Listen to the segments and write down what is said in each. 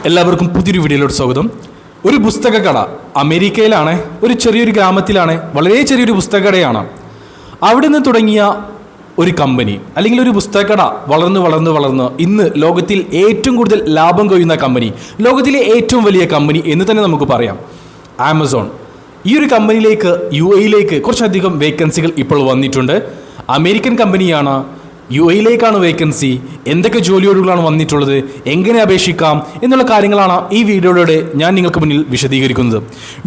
എല്ലാവർക്കും പുതിയൊരു വീഡിയോയിലോട്ട് സ്വാഗതം. ഒരു പുസ്തക കട അമേരിക്കയിലാണ്, ഒരു ചെറിയൊരു ഗ്രാമത്തിലാണ്, വളരെ ചെറിയൊരു പുസ്തക കടയാണ്. അവിടെ നിന്ന് തുടങ്ങിയ ഒരു കമ്പനി അല്ലെങ്കിൽ ഒരു പുസ്തക കട വളർന്ന് ഇന്ന് ലോകത്തിൽ ഏറ്റവും കൂടുതൽ ലാഭം കൊയ്യുന്ന കമ്പനി, ലോകത്തിലെ ഏറ്റവും വലിയ കമ്പനി എന്ന് തന്നെ നമുക്ക് പറയാം, ആമസോൺ. ഈ ഒരു കമ്പനിയിലേക്ക് UAE കുറച്ചധികം വേക്കൻസികൾ ഇപ്പോൾ വന്നിട്ടുണ്ട്. അമേരിക്കൻ കമ്പനിയാണ്, UAE വേക്കൻസി, എന്തൊക്കെ ജോലിയോടുകളാണ് വന്നിട്ടുള്ളത്, എങ്ങനെ അപേക്ഷിക്കാം എന്നുള്ള കാര്യങ്ങളാണ് ഈ വീഡിയോയിലൂടെ ഞാൻ നിങ്ങൾക്ക് മുന്നിൽ വിശദീകരിക്കുന്നത്.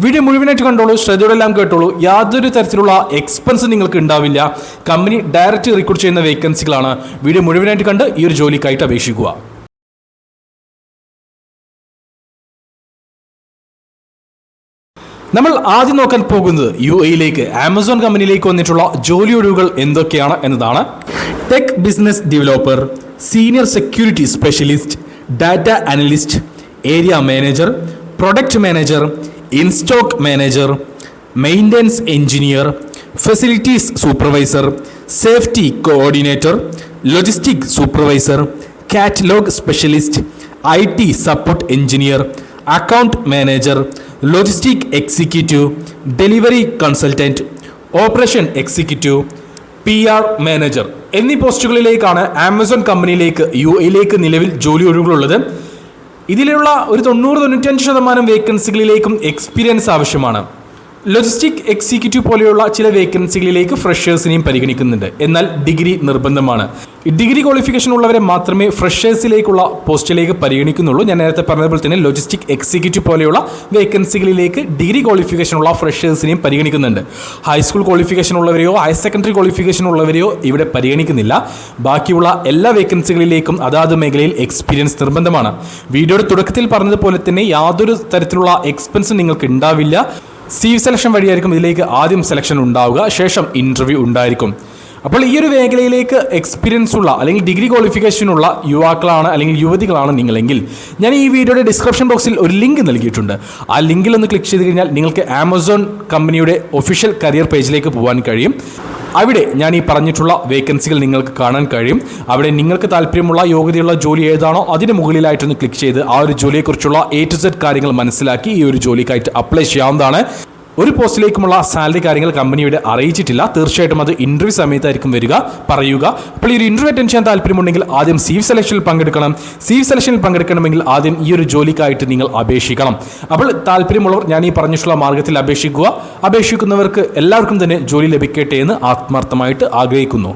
വീഡിയോ മുഴുവനായിട്ട് കണ്ടോളൂ, ശ്രദ്ധയോടെല്ലാം കേട്ടോളൂ. യാതൊരു തരത്തിലുള്ള എക്സ്പെൻസ് നിങ്ങൾക്ക് ഉണ്ടാവില്ല. കമ്പനി ഡയറക്റ്റ് റിക്രൂട്ട് ചെയ്യുന്ന വേക്കൻസികളാണ്. വീഡിയോ മുഴുവനായിട്ട് കണ്ട് ഈ ഒരു ജോലിക്കായിട്ട് അപേക്ഷിക്കുക. നമ്മൾ ആദ്യം നോക്കാൻ പോകുന്നത് UAE ആമസോൺ കമ്പനിയിലേക്ക് വന്നിട്ടുള്ള ജോലിയൊഴിവുകൾ എന്തൊക്കെയാണ് എന്നതാണ്. Tech business developer, senior security specialist, data analyst, area manager, product manager, in stock manager, maintenance engineer, facilities supervisor, safety coordinator, logistic supervisor, catalogue specialist, IT support engineer, account manager, logistic executive, delivery consultant, operation executive, PR manager എന്നീ പോസ്റ്റുകളിലേക്കാണ് Amazon കമ്പനിയിലേക്ക് UAE നിലവിൽ ജോലി ഒഴിവുകളുള്ളത്. ഇതിലുള്ള ഒരു 90-95% വേക്കൻസികളിലേക്കും experience ആവശ്യമാണ്. Logistic executive പോലെയുള്ള ചില വേക്കൻസികളിലേക്ക് ഫ്രഷേഴ്സിനെയും പരിഗണിക്കുന്നുണ്ട്. എന്നാൽ ഡിഗ്രി നിർബന്ധമാണ്. ഡിഗ്രി ക്വാളിഫിക്കേഷൻ ഉള്ളവരെ മാത്രമേ ഫ്രഷേഴ്സിലേക്കുള്ള പോസ്റ്റിലേക്ക് പരിഗണിക്കുന്നുള്ളൂ. ഞാൻ നേരത്തെ പറഞ്ഞതുപോലെ തന്നെ ലോജിസ്റ്റിക് എക്സിക്യൂട്ടീവ് പോലെയുള്ള വേക്കൻസികളിലേക്ക് ഡിഗ്രി ക്വാളിഫിക്കേഷൻ ഉള്ള ഫ്രഷേഴ്സിനെയും പരിഗണിക്കുന്നുണ്ട്. ഹൈസ്കൂൾ ക്വാളിഫിക്കേഷൻ ഉള്ളവരെയോ ഹയർ സെക്കൻഡറി ക്വാളിഫിക്കേഷൻ ഉള്ളവരെയോ ഇവിടെ പരിഗണിക്കുന്നില്ല. ബാക്കിയുള്ള എല്ലാ വേക്കൻസികളിലേക്കും അതാത് മേഖലയിൽ എക്സ്പീരിയൻസ് നിർബന്ധമാണ്. വീഡിയോയുടെ തുടക്കത്തിൽ പറഞ്ഞതുപോലെ തന്നെ യാതൊരു തരത്തിലുള്ള എക്സ്പെൻസും നിങ്ങൾക്ക് ഉണ്ടാവില്ല. CV സെലക്ഷൻ വഴിയായിരിക്കും ഇതിലേക്ക് ആദ്യം സെലക്ഷൻ ഉണ്ടാവുക, ശേഷം ഇൻ്റർവ്യൂ ഉണ്ടായിരിക്കും. അപ്പോൾ ഈ ഒരു മേഖലയിലേക്ക് എക്സ്പീരിയൻസ് ഉള്ള അല്ലെങ്കിൽ ഡിഗ്രി ക്വാളിഫിക്കേഷനുള്ള യുവാക്കളാണ് അല്ലെങ്കിൽ യുവതികളാണ് നിങ്ങളെങ്കിൽ ഞാൻ ഈ വീഡിയോയുടെ ഡിസ്ക്രിപ്ഷൻ ബോക്സിൽ ഒരു ലിങ്ക് നൽകിയിട്ടുണ്ട്. ആ ലിങ്കിൽ ഒന്ന് ക്ലിക്ക് ചെയ്ത് കഴിഞ്ഞാൽ നിങ്ങൾക്ക് ആമസോൺ കമ്പനിയുടെ ഒഫീഷ്യൽ കരിയർ പേജിലേക്ക് പോകാൻ കഴിയും. അവിടെ ഞാൻ ഈ പറഞ്ഞിട്ടുള്ള വേക്കൻസികൾ നിങ്ങൾക്ക് കാണാൻ കഴിയും. അവിടെ നിങ്ങൾക്ക് താല്പര്യമുള്ള യോഗ്യതയുള്ള ജോലി ഏതാണോ അതിന് മുകളിലായിട്ടൊന്ന് ക്ലിക്ക് ചെയ്ത് ആ ഒരു ജോലിയെക്കുറിച്ചുള്ള A to Z കാര്യങ്ങൾ മനസ്സിലാക്കി ഈ ഒരു ജോലിക്കായിട്ട് അപ്ലൈ ചെയ്യാവുന്നതാണ്. ഒരു പോസ്റ്റിലേക്കുമുള്ള സാലറി കാര്യങ്ങൾ കമ്പനിയുടെ അറിയിച്ചിട്ടില്ല. തീർച്ചയായിട്ടും അത് ഇൻ്റർവ്യൂ സമയത്തായിരിക്കും പറയുക. അപ്പോൾ ഈ ഒരു ഇൻ്റർവ്യൂ അറ്റൻഡ് ചെയ്യാൻ താല്പര്യമുണ്ടെങ്കിൽ ആദ്യം CV സെലക്ഷനിൽ പങ്കെടുക്കണം. CV സെലക്ഷനിൽ പങ്കെടുക്കണമെങ്കിൽ ആദ്യം ഈ ഒരു ജോലിക്കായിട്ട് നിങ്ങൾ അപേക്ഷിക്കണം. അപ്പോൾ താല്പര്യമുള്ളവർ ഞാൻ ഈ പറഞ്ഞിട്ടുള്ള മാർഗ്ഗത്തിൽ അപേക്ഷിക്കുക. അപേക്ഷിക്കുന്നവർക്ക് എല്ലാവർക്കും തന്നെ ജോലി ലഭിക്കട്ടെ എന്ന് ആത്മാർത്ഥമായിട്ട് ആഗ്രഹിക്കുന്നു.